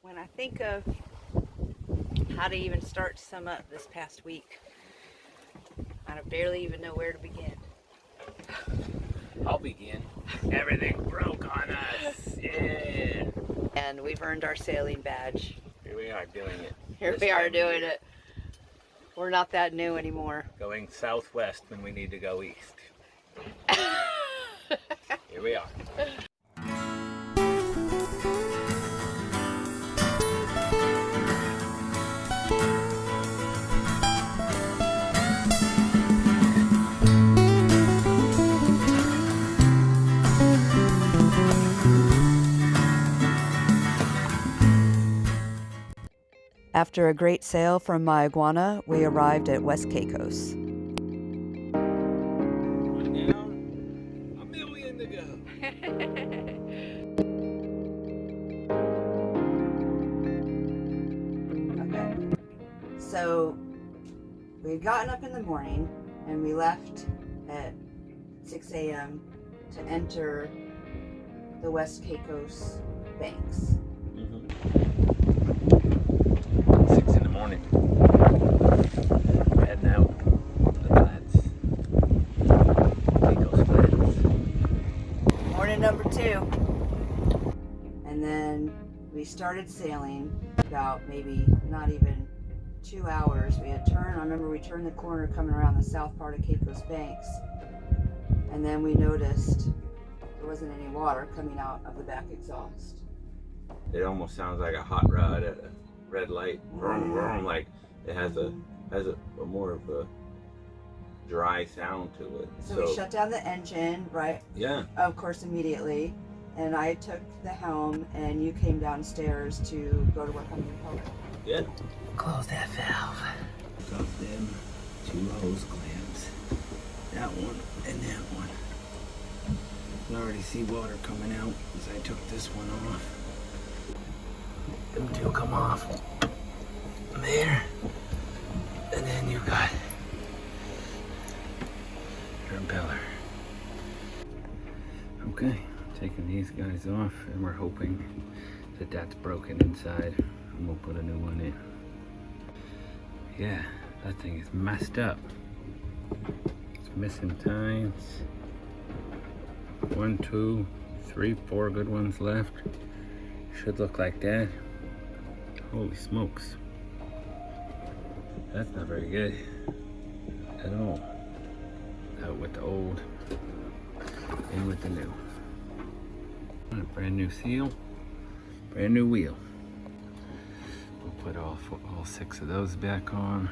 When I think of how to even start to sum up this past week, I barely even know where to begin. I'll begin. Everything broke on us. Yeah. And we've earned our sailing badge. Here we are doing it. Here we are doing it. We're not that new anymore. Going southwest when we need to go east. Here we are. After a great sail from Mayaguana, we arrived at West Caicos. Right now, a million to go. Okay. So we had gotten up in the morning and we left at 6 a.m. to enter the West Caicos banks. 6 in the morning. Heading out the flats. Caicos flats. Morning number 2. And then we started sailing about maybe not even 2 hours. We had turned, I remember we turned the corner coming around the south part of Caicos Banks. And then we noticed there wasn't any water coming out of the back exhaust. It almost sounds like a hot rod at a red light. Vroom, vroom, like it has a more of a dry sound to it. So we shut down the engine, right? Yeah. Of course, immediately. And I took the helm and you came downstairs to go to work on the impeller. Yeah. Close that valve. Got them 2 hose clamps. That one and that one. I already see water coming out as I took this one off. Them 2 come off. There. And then you got your impeller. Okay, taking these guys off and we're hoping that that's broken inside and we'll put a new one in. Yeah, that thing is messed up. It's missing tines. 1, 2, 3, 4 good ones left. Should look like that. Holy smokes. That's not very good at all. Out with the old, in with the new. A brand new seal, brand new wheel. We'll put all 6 of those back on.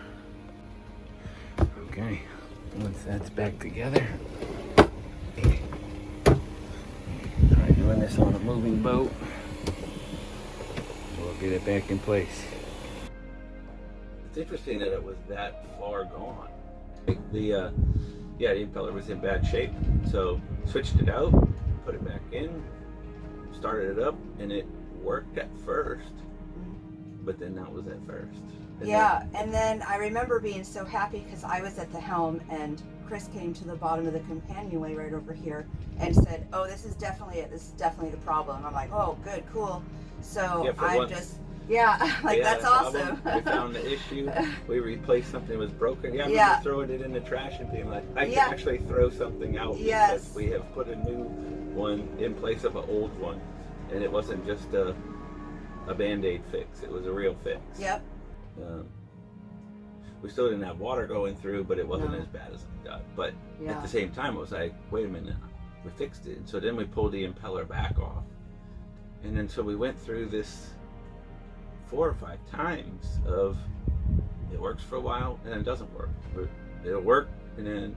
Okay, once that's back together. Try doing this on a moving boat. We'll get it back in place. It's interesting that it was that far gone. The impeller was in bad shape, so switched it out, put it back in, started it up, and it worked at first. But then that was at first. And then I remember being so happy because I was at the helm and Chris came to the bottom of the companionway right over here and said, "Oh, this is definitely it. This is definitely the problem." I'm like, "Oh, good, cool." So that's awesome. We found the issue. We replaced something that was broken. Yeah, I'm just throwing it in the trash and being like, I can actually throw something out because we have put a new one in place of an old one, and it wasn't just a Band-Aid fix. It was a real fix. Yep. We still didn't have water going through, but it wasn't as bad as it got. But at the same time, it was like, wait a minute, we fixed it. And so then we pulled the impeller back off. And then so we went through this 4 or 5 times of it works for a while and then it doesn't work. It'll work and then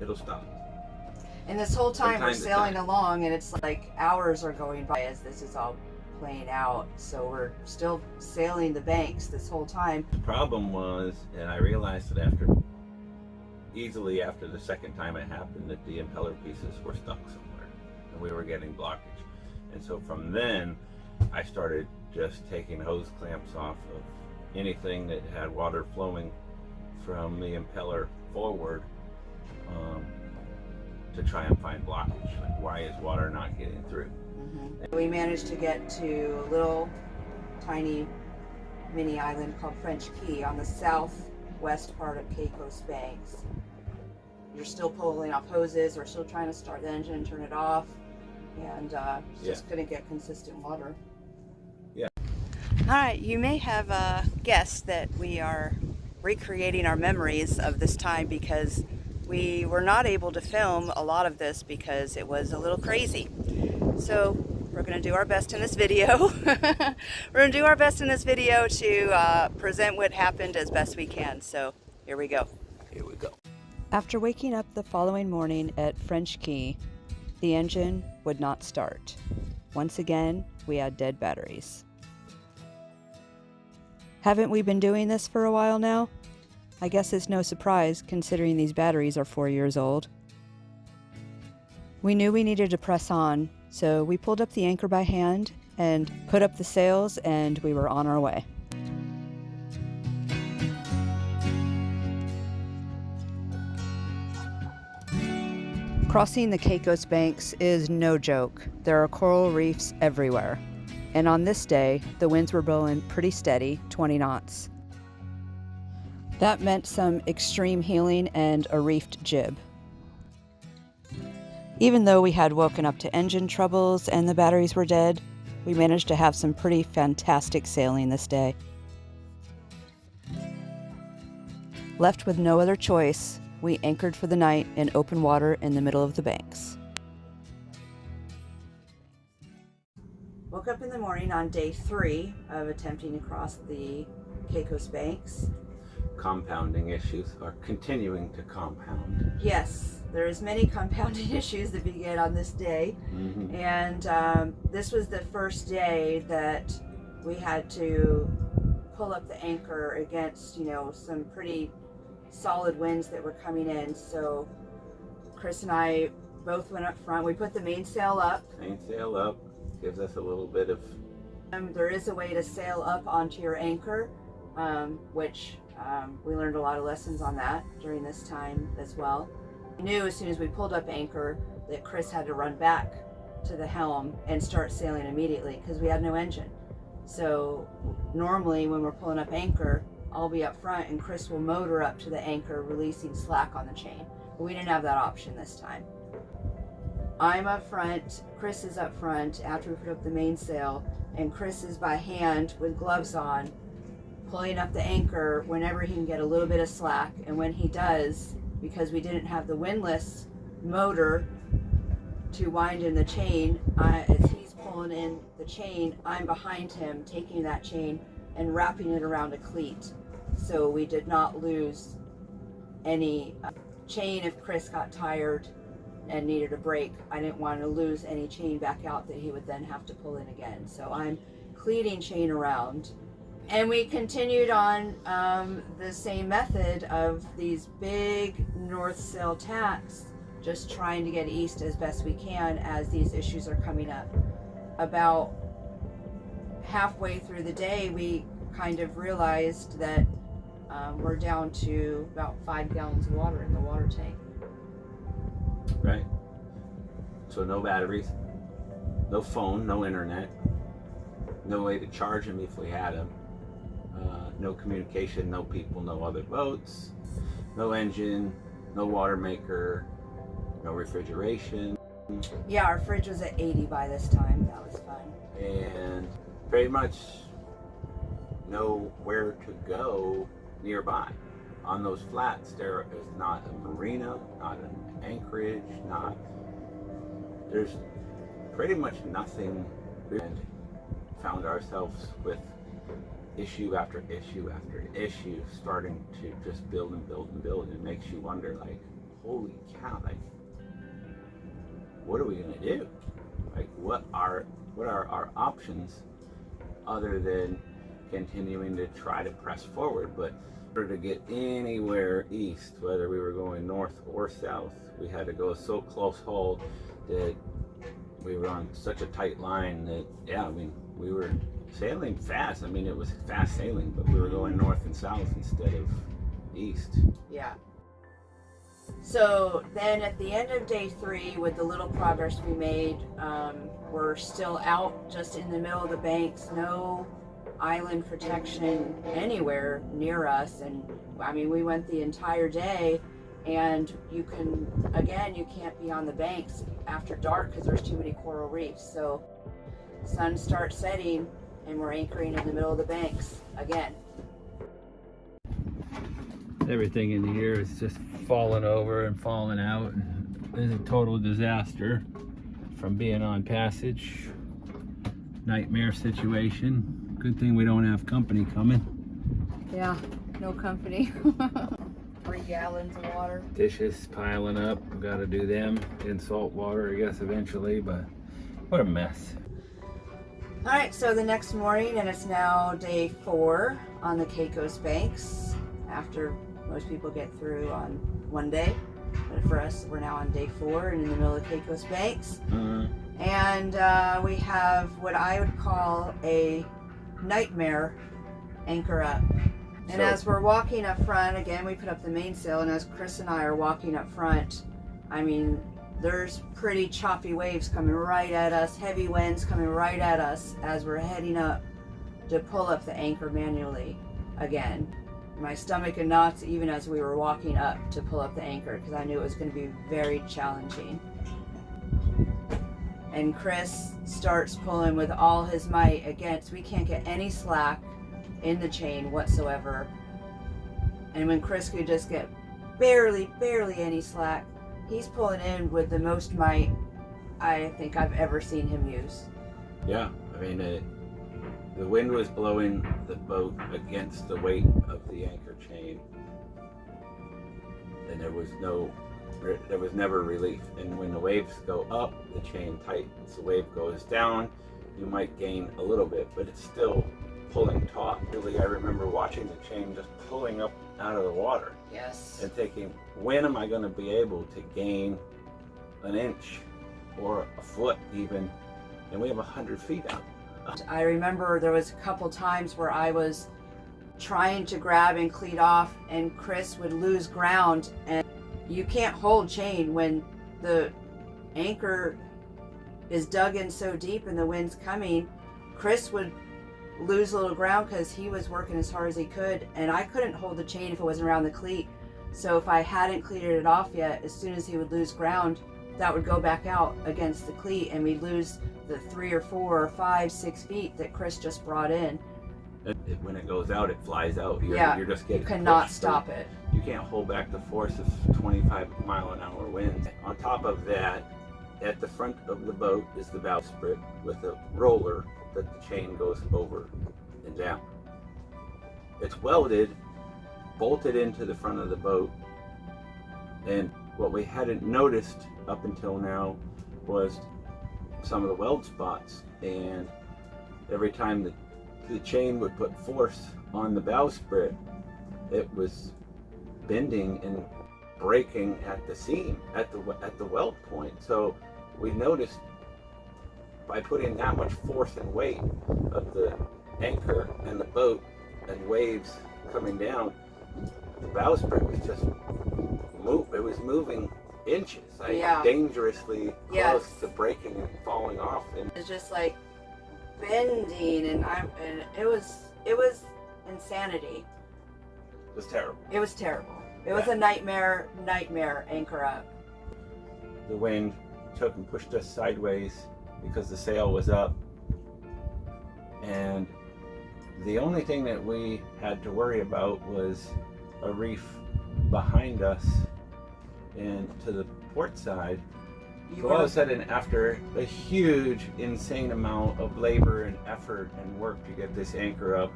it'll stop. And this whole time we're sailing along and it's like hours are going by as this is all playing out. So we're still sailing the banks this whole time. The problem was, and I realized that easily after the second time it happened, that the impeller pieces were stuck somewhere and we were getting blockage. And so from then I started just taking hose clamps off of anything that had water flowing from the impeller forward to try and find blockage. Like, why is water not getting through? We managed to get to a little tiny mini island called French Key on the southwest part of Caicos Banks. You're still pulling off hoses or still trying to start the engine and turn it off, and just couldn't get consistent water. Yeah. All right, you may have guessed that we are recreating our memories of this time because we were not able to film a lot of this because it was a little crazy. So we're going to do our best in this video. We're going to do our best in this video to present what happened as best we can. So here we go. Here we go. After waking up the following morning at French Key, the engine would not start. Once again, we had dead batteries. Haven't we been doing this for a while now? I guess it's no surprise considering these batteries are 4 years old. We knew we needed to press on, so we pulled up the anchor by hand and put up the sails, and we were on our way. Crossing the Caicos Banks is no joke. There are coral reefs everywhere. And on this day, the winds were blowing pretty steady, 20 knots. That meant some extreme heeling and a reefed jib. Even though we had woken up to engine troubles and the batteries were dead, we managed to have some pretty fantastic sailing this day. Left with no other choice, we anchored for the night in open water in the middle of the banks. Woke up in the morning on day 3 of attempting to cross the Caicos Banks. Compounding issues are continuing to compound. Yes, there's many compounding issues that begin on this day. Mm-hmm. And this was the first day that we had to pull up the anchor against, some pretty solid winds that were coming in. So Chris and I both went up front. We put the mainsail up. Mainsail up gives us a little bit of... There is a way to sail up onto your anchor, which we learned a lot of lessons on that during this time as well. We knew as soon as we pulled up anchor that Chris had to run back to the helm and start sailing immediately because we had no engine. So normally when we're pulling up anchor, I'll be up front and Chris will motor up to the anchor, releasing slack on the chain. But we didn't have that option this time. I'm up front, Chris is up front after we put up the mainsail, and Chris is by hand with gloves on, pulling up the anchor whenever he can get a little bit of slack. And when he does, because we didn't have the windlass motor to wind in the chain, as he's pulling in the chain, I'm behind him taking that chain and wrapping it around a cleat. So we did not lose any chain if Chris got tired and needed a break. I didn't want to lose any chain back out that he would then have to pull in again. So I'm cleating chain around. And we continued on the same method of these big north sail tacks, just trying to get east as best we can as these issues are coming up. About halfway through the day, we kind of realized that we're down to about 5 gallons of water in the water tank. Right. So no batteries, no phone, no internet, no way to charge them if we had them. No communication, no people, no other boats, no engine, no water maker, no refrigeration. Yeah, our fridge was at 80 by this time. That was fun. And pretty much nowhere to go nearby. On those flats, there is not a marina, not an anchorage, there's pretty much nothing. And found ourselves with issue after issue after issue, starting to just build and build and build. It makes you wonder, like, holy cow, like, what are we gonna do? Like, what are our options other than continuing to try to press forward? But in order to get anywhere east, whether we were going north or south, we had to go so close hauled that we were on such a tight line that, yeah, I mean, we were sailing fast. I mean, it was fast sailing, but we were going north and south instead of east. Yeah. So then at the end of day 3, with the little progress we made, we're still out just in the middle of the banks, no island protection anywhere near us. And I mean, we went the entire day, and you can't be on the banks after dark because there's too many coral reefs. So sun starts setting and we're anchoring in the middle of the banks again. Everything in here is just falling over and falling out. It's a total disaster from being on passage. Nightmare situation. Good thing we don't have company coming. Yeah, no company. 3 gallons of water. Dishes piling up. We've got to do them in salt water, I guess, eventually, but what a mess. All right, so the next morning, and it's now day 4 on the Caicos banks after most people get through on one day. But for us, we're now on day 4 and in the middle of the Caicos banks. And we have what I would call a nightmare anchor up. And as we're walking up front, again, we put up the mainsail, and as Chris and I are walking up front, I mean, there's pretty choppy waves coming right at us, heavy winds coming right at us as we're heading up to pull up the anchor manually again. My stomach in knots even as we were walking up to pull up the anchor because I knew it was going to be very challenging. And Chris starts pulling with all his might against. We can't get any slack in the chain whatsoever. And when Chris could just get barely any slack, he's pulling in with the most might I think I've ever seen him use. Yeah, I mean, the wind was blowing the boat against the weight of the anchor chain, and there was never relief. And when the waves go up, the chain tightens. The wave goes down, you might gain a little bit, but it's still pulling taut. Really, I remember watching the chain just pulling up out of the water. Yes. And thinking, when am I going to be able to gain an inch or a foot even? And we have 100 feet out. I remember there was a couple times where I was trying to grab and cleat off, and Chris would lose ground. And you can't hold chain when the anchor is dug in so deep and the wind's coming. Chris would lose a little ground because he was working as hard as he could, and I couldn't hold the chain if it wasn't around the cleat. So if I hadn't cleared it off yet, as soon as he would lose ground, that would go back out against the cleat, and we'd lose the 3 or 4 or 5, 6 feet that Chris just brought in. When it goes out, it flies out. You're just getting you cannot pushed, stop so it. You can't hold back the force of 25-mile-an-hour winds. On top of that, at the front of the boat is the bowsprit with a roller that the chain goes over and down. It's welded, bolted into the front of the boat, and what we hadn't noticed up until now was some of the weld spots, and every time the chain would put force on the bowsprit, it was bending and breaking at the seam, at the weld point. So we noticed by putting that much force and weight of the anchor and the boat and waves coming down, the bowsprit was just moving inches, like dangerously close to breaking and falling off. And it's just like bending, and it was insanity. it was terrible. It was terrible. It was a nightmare anchor up. The wind took and pushed us sideways because the sail was up, and the only thing that we had to worry about was a reef behind us and to the port side. So all of a sudden, after a huge, insane amount of labor and effort and work to get this anchor up,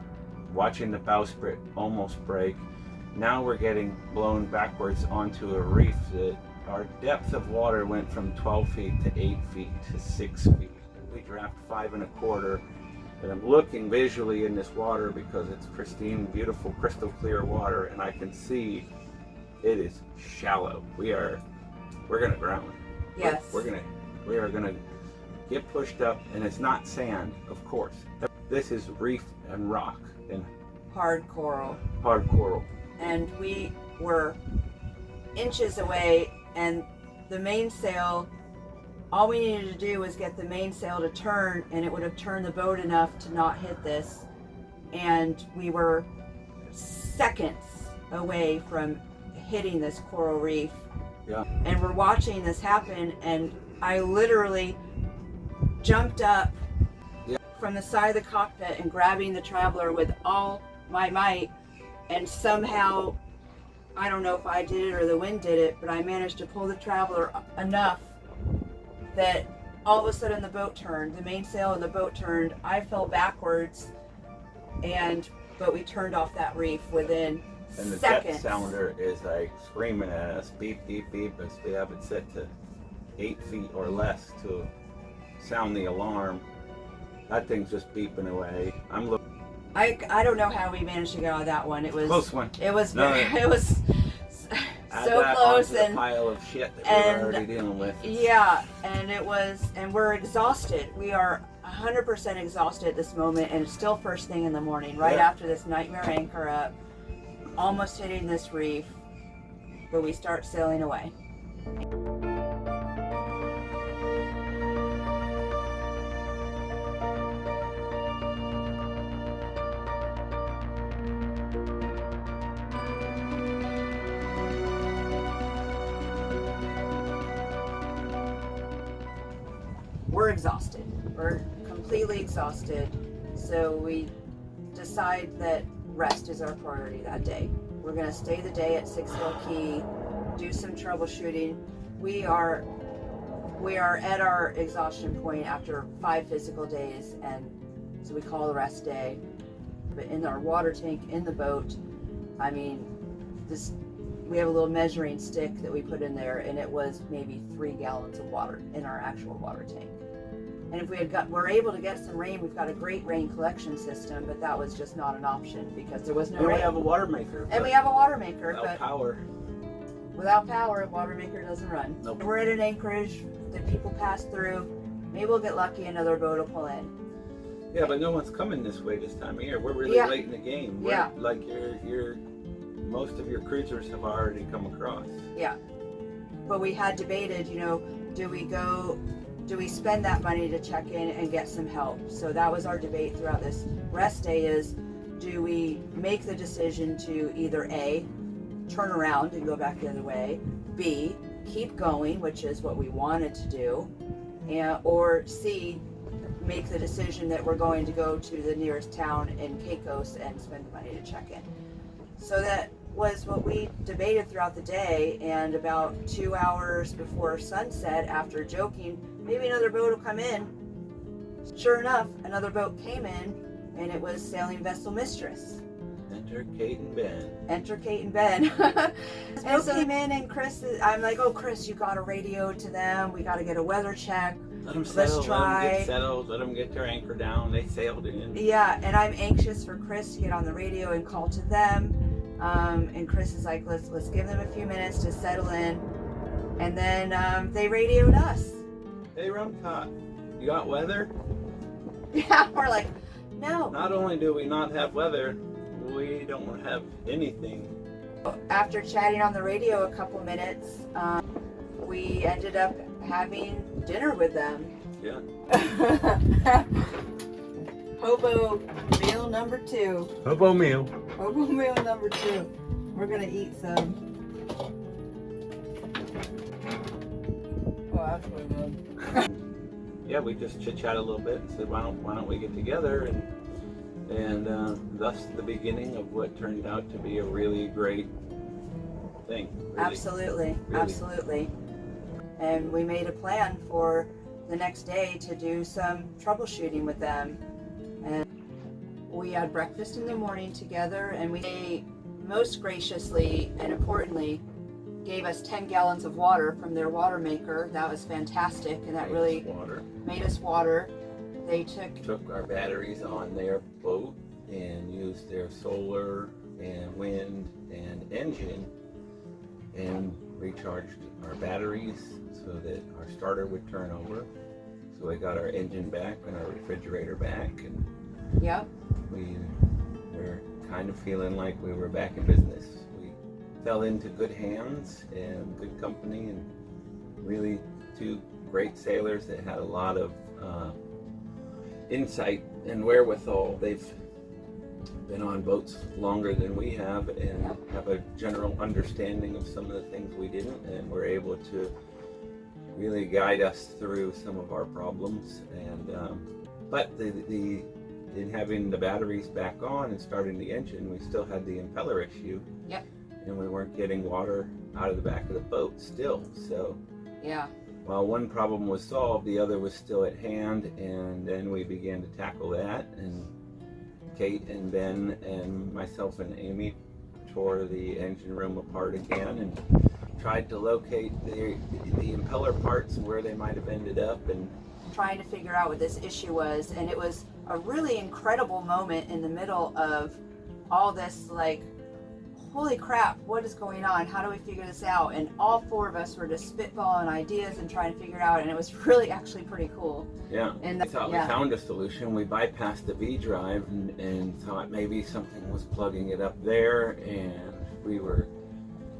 watching the bowsprit almost break, now we're getting blown backwards onto a reef that our depth of water went from 12 feet to 8 feet to 6 feet. We draft 5 1/4, and I'm looking visually in this water because it's pristine, beautiful, crystal clear water, and I can see it is shallow. We're gonna drown. Yes. We are gonna get pushed up, and it's not sand, of course. This is reef and rock and Hard coral. hard coral. And we were inches away, and the mainsail, all we needed to do was get the mainsail to turn, and it would have turned the boat enough to not hit this. and we were seconds away from hitting this coral reef. Yeah. And we're watching this happen, and I literally jumped up from the side of the cockpit and grabbing the traveler with all my might, and somehow, I don't know if I did it or the wind did it, but I managed to pull the traveler enough that all of a sudden the boat turned, the mainsail of the boat turned, I fell backwards, but we turned off that reef within And the seconds. jet sounder is like screaming at us, beep, beep, beep, as we have it set to 8 feet or less to sound the alarm. That thing's just beeping away. I'm looking. I don't know how we managed to get out of that one. It was Close one. It was No, it was Add so that close, onto the and pile of shit that we were already dealing with. yeah, and we're exhausted. We are 100% exhausted at this moment, and it's still first thing in the morning, right after this nightmare anchor up, almost hitting this reef, but we start sailing away. We're exhausted. We're completely exhausted. So we decide that rest is our priority that day. We're going to stay the day at Six Hill Key, do some troubleshooting. We are at our exhaustion point after 5 physical days, and so we call the rest day. But in our water tank in the boat, I mean, we have a little measuring stick that we put in there, and it was maybe 3 gallons of water in our actual water tank. And if we're able to get some rain, we've got a great rain collection system, but that was just not an option because there was no rain. We have a water maker. And we have a water maker, without power. Without power, a water maker doesn't run. Nope. We're at an anchorage that people pass through. Maybe we'll get lucky, another boat will pull in. Yeah, but no one's coming this way this time of year. We're really late in the game. Like most of your cruisers have already come across. Yeah. But we had debated, do we spend that money to check in and get some help? So that was our debate throughout this rest day is, do we make the decision to either A, turn around and go back the other way, B, keep going, which is what we wanted to do, or C, make the decision that we're going to go to the nearest town in Caicos and spend the money to check in. So that was what we debated throughout the day, and about 2 hours before sunset, after joking, maybe another boat will come in. Sure enough, another boat came in, and it was Sailing Vessel Mistress. Enter Kate and Ben. Enter Kate and Ben. And so came in, and I'm like, oh, Chris, you got a radio to them. We got to get a weather check. Let them settle, Let's try. let them get settled, let them get their anchor down. They sailed in. Yeah, and I'm anxious for Chris to get on the radio and call to them. And Chris is like, let's give them a few minutes to settle in. And then they radioed us. Hey, Rumcott, you got weather? Yeah, we're like, no. Not only do we not have weather, we don't have anything. After chatting on the radio a couple minutes, we ended up having dinner with them. Yeah. Hobo meal number 2. Hobo meal. Hobo meal number 2. We're gonna eat some. Oh, that's really good. Yeah, we just chit-chat a little bit and said, why don't we get together, and thus the beginning of what turned out to be a really great thing. Really, Absolutely. really. Absolutely. And we made a plan for the next day to do some troubleshooting with them. And we had breakfast in the morning together, and they most graciously and importantly gave us 10 gallons of water from their water maker. That was fantastic, and that really made us water. They took our batteries on their boat and used their solar and wind and engine and recharged our batteries so that our starter would turn over. So we got our engine back and our refrigerator back, and we were kind of feeling like we were back in business. We fell into good hands and good company, and really 2 great sailors that had a lot of insight and wherewithal. They've been on boats longer than we have and Yep. have a general understanding of some of the things we didn't, and were able to really guide us through some of our problems. And but in having the batteries back on and starting the engine, we still had the impeller issue. Yep. And we weren't getting water out of the back of the boat still. So Yeah. while one problem was solved, the other was still at hand, and then we began to tackle that. And Kate and Ben and myself and Amy tore the engine room apart again and tried to locate the impeller parts and where they might have ended up, and Trying to figure out what this issue was, and it was a really incredible moment in the middle of all this, like, holy crap, what is going on? How do we figure this out? And all four of us were just spitballing ideas and trying to figure it out, and it was really actually pretty cool. yeah, And we thought we found a solution. We bypassed the V drive and thought maybe something was plugging it up there, and we were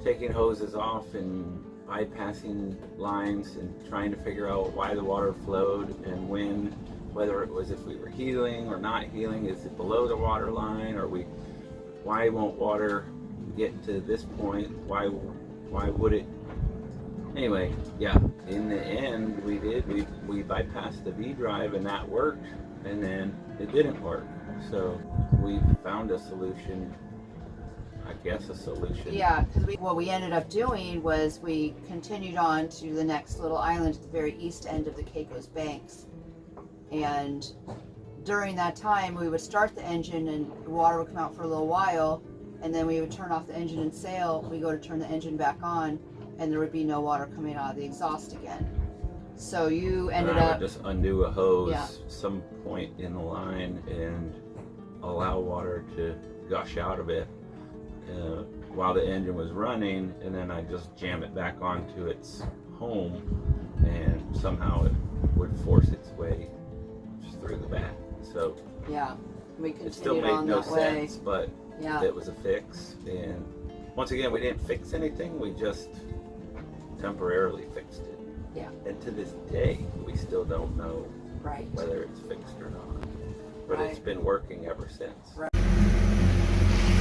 taking hoses off and bypassing lines and trying to figure out why the water flowed and when, whether it was if we were healing or not healing. Is it below the water line? Or why won't water get to this point? Why would it? Anyway, yeah, in the end we bypassed the V drive, and that worked, and then it didn't work. So we found a solution. I guess a solution. Yeah, because what we ended up doing was we continued on to the next little island at the very east end of the Caicos banks, and during that time we would start the engine and the water would come out for a little while, and then we would turn off the engine and sail. We go to turn the engine back on, and there would be no water coming out of the exhaust again. So you ended up just undo a hose Yeah. some point in the line and allow water to gush out of it while the engine was running, and then I just jam it back onto its home, and somehow it would force its way just through the back. So yeah, we it still continued made on no that way. sense, but Yeah, it was a fix. And once again, we didn't fix anything, we just temporarily fixed it. Yeah. And to this day, we still don't know right. whether it's fixed or not. But Right. it's been working ever since. Right.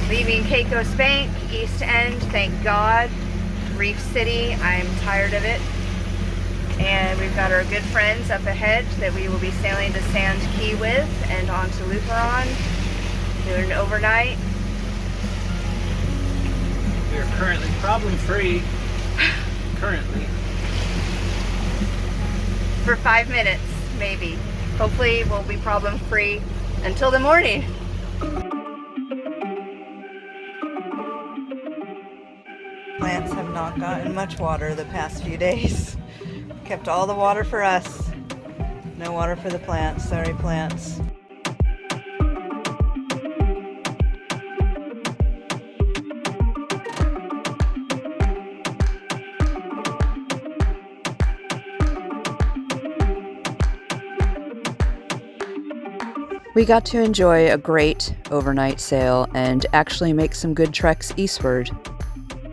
Leaving Caicos Bank, East End, thank God. Reef City, I'm tired of it. And we've got our good friends up ahead that we will be sailing to Sand Key with and on to Luperon, doing an overnight. We are currently problem-free. Currently. For 5 minutes, maybe. Hopefully we'll be problem-free until the morning. Plants have not gotten much water the past few days. Kept all the water for us. No water for the plants. Sorry, plants. We got to enjoy a great overnight sail and actually make some good treks eastward.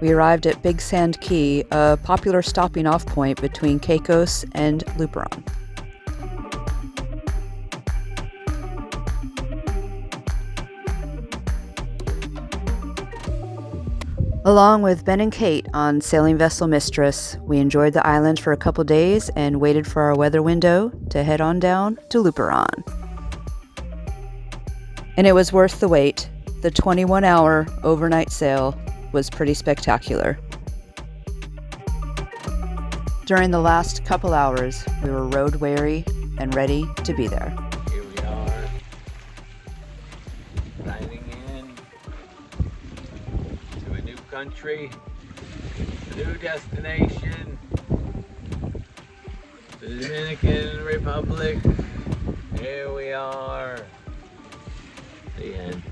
We arrived at Big Sand Key, a popular stopping off point between Caicos and Luperon. Along with Ben and Kate on Sailing Vessel Mistress, we enjoyed the island for a couple days and waited for our weather window to head on down to Luperon. And it was worth the wait. The 21-hour overnight sail was pretty spectacular. During the last couple hours, we were road weary and ready to be there. Here we are, diving in to a new country, a new destination, the Dominican Republic. Here we are. The end.